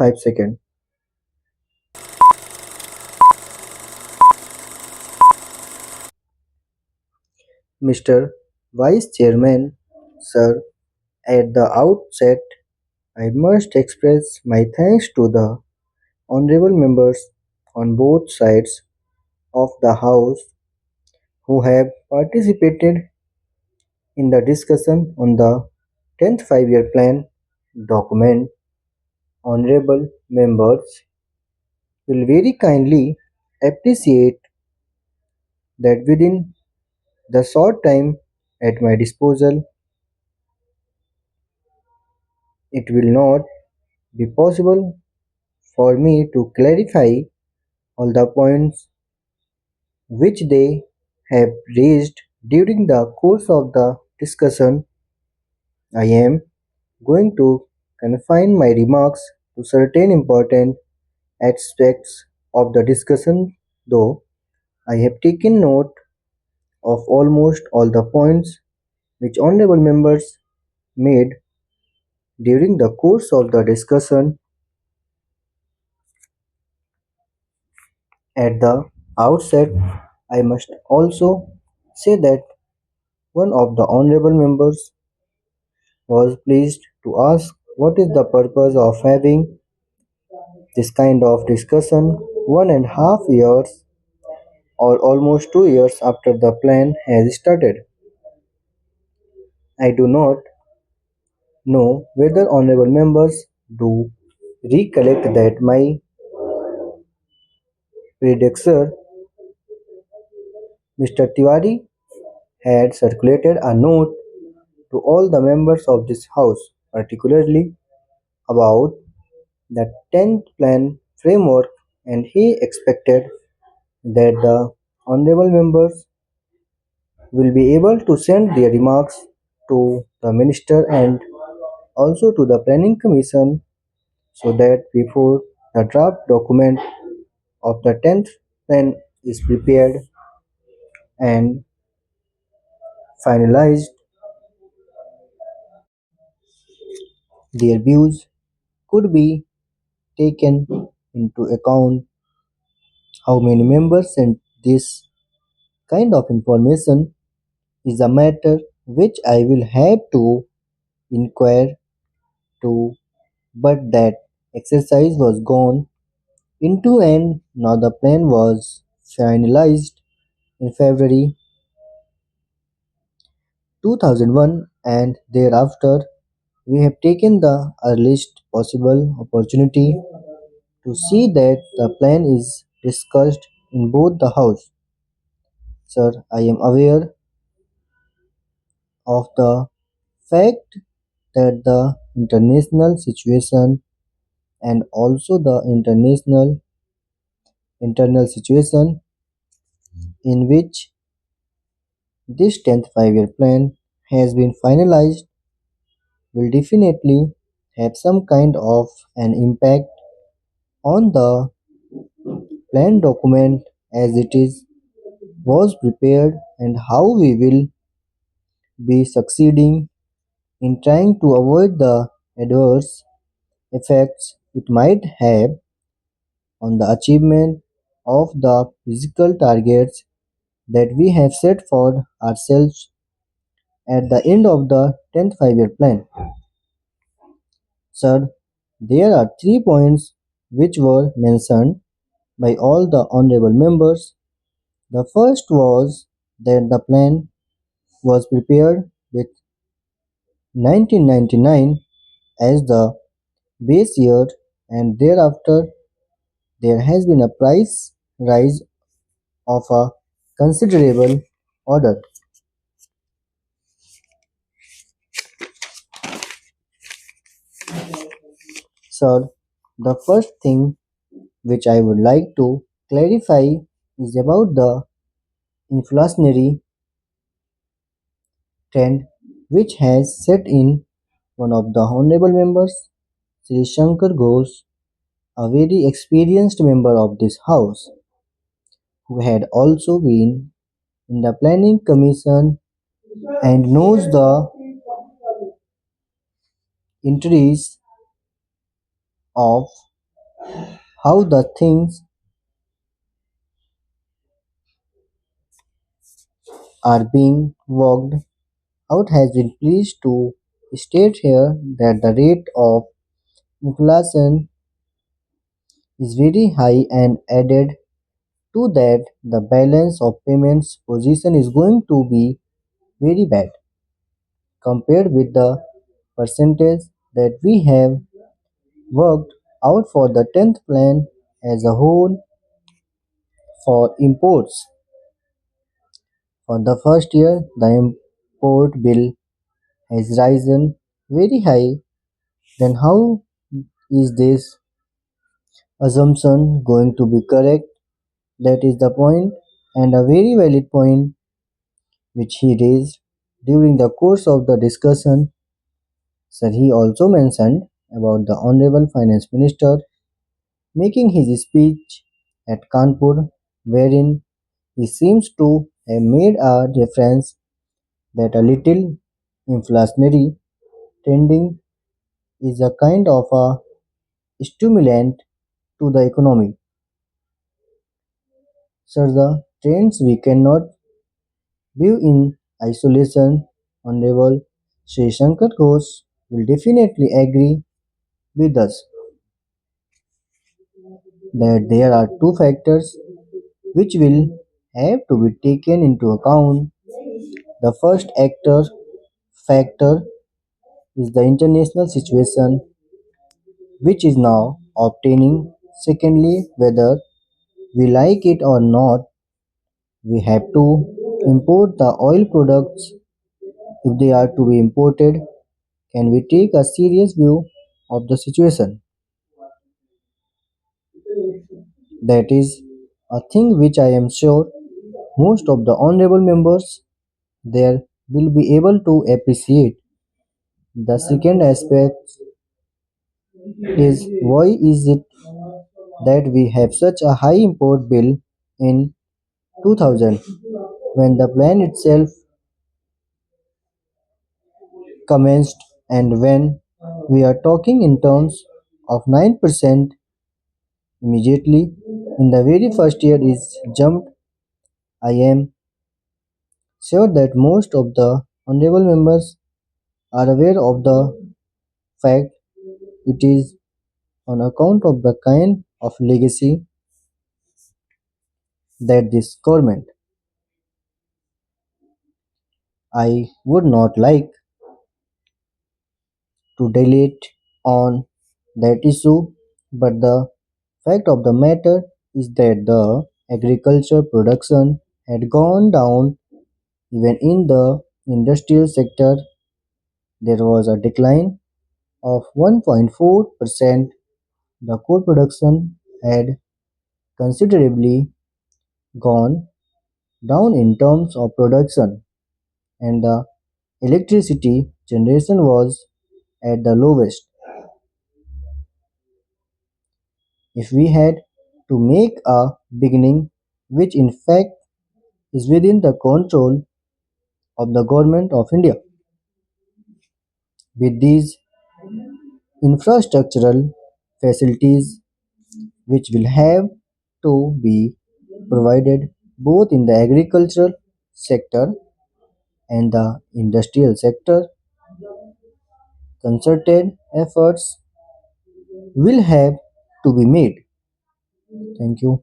5 seconds. Mr. Vice Chairman, sir, at the outset, I must express my thanks to the honorable members on both sides of the House who have participated in the discussion on the 10th five-year plan document. Honorable members will very kindly appreciate that within the short time at my disposal, it will not be possible for me to clarify all the points which they have raised during the course of the discussion. I am going to confine my remarks to certain important aspects of the discussion, though I have taken note of almost all the points which honorable members made during the course of the discussion. At the outset, I must also say that one of the honorable members was pleased to ask what is the purpose of having this kind of discussion 1.5 years or almost 2 years after the plan has started. I do not know whether honorable members do recollect that my predecessor, Mr. Tiwari, had circulated a note to all the members of this House, particularly about the 10th plan framework, and he expected that the honorable members will be able to send their remarks to the minister and also to the planning commission so that before the draft document of the 10th plan is prepared and finalized, their views could be taken into account. How many members sent this kind of information is a matter which I will have to inquire to, but that exercise was gone into and now the plan was finalized in February 2001, and thereafter we have taken the earliest possible opportunity to see that the plan is discussed in both the House. Sir, I am aware of the fact that the international situation and also the international internal situation in which this 10th five-year plan has been finalized will definitely have some kind of an impact on the plan document as it is was prepared and how we will be succeeding in trying to avoid the adverse effects it might have on the achievement of the physical targets that we have set for ourselves at the end of the 10th five-year plan. Sir, there are 3 points which were mentioned by all the honorable members. The first was that the plan was prepared with 1999 as the base year, and thereafter there has been a price rise of a considerable order. Sir, the first thing which I would like to clarify is about the inflationary trend which has set in. One of the honorable members, Sri Shankar Ghosh, a very experienced member of this house, who had also been in the planning commission and knows the entries of how the things are being worked out has been pleased to state here that the rate of inflation is very high and added to that the balance of payments position is going to be very bad compared with the percentage that we have worked out for the 10th plan as a whole. For imports, for the first year the import bill has risen very high. Then how is this assumption going to be correct? That is the point, and a very valid point which he raised during the course of the discussion. Sir, he also mentioned about the Honorable Finance Minister making his speech at Kanpur, wherein he seems to have made a reference that a little inflationary trending is a kind of a stimulant to the economy. Sir, the trends we cannot view in isolation. Honorable Sri Shankar Ghosh will definitely agree with us that there are two factors which will have to be taken into account. The first factor is the international situation which is now obtaining. Secondly, whether we like it or not, we have to import the oil products. If they are to be imported, can we take a serious view of the situation? That is a thing which I am sure most of the honorable members there will be able to appreciate. The second aspect is why is it that we have such a high import bill in 2000 when the plan itself commenced, and when we are talking in terms of 9% immediately in the very first year is jumped. I am sure that most of the honorable members are aware of the fact it is on account of the kind of legacy that this government. I would not like to dilate on that issue, but the fact of the matter is that the agriculture production had gone down. Even in the industrial sector, there was a decline of 1.4%. The coal production had considerably gone down in terms of production, and the electricity generation was at the lowest. If we had to make a beginning, which in fact is within the control of the government of India, with these infrastructural facilities which will have to be provided both in the agricultural sector and the industrial sector, concerted efforts will have to be made. Thank you.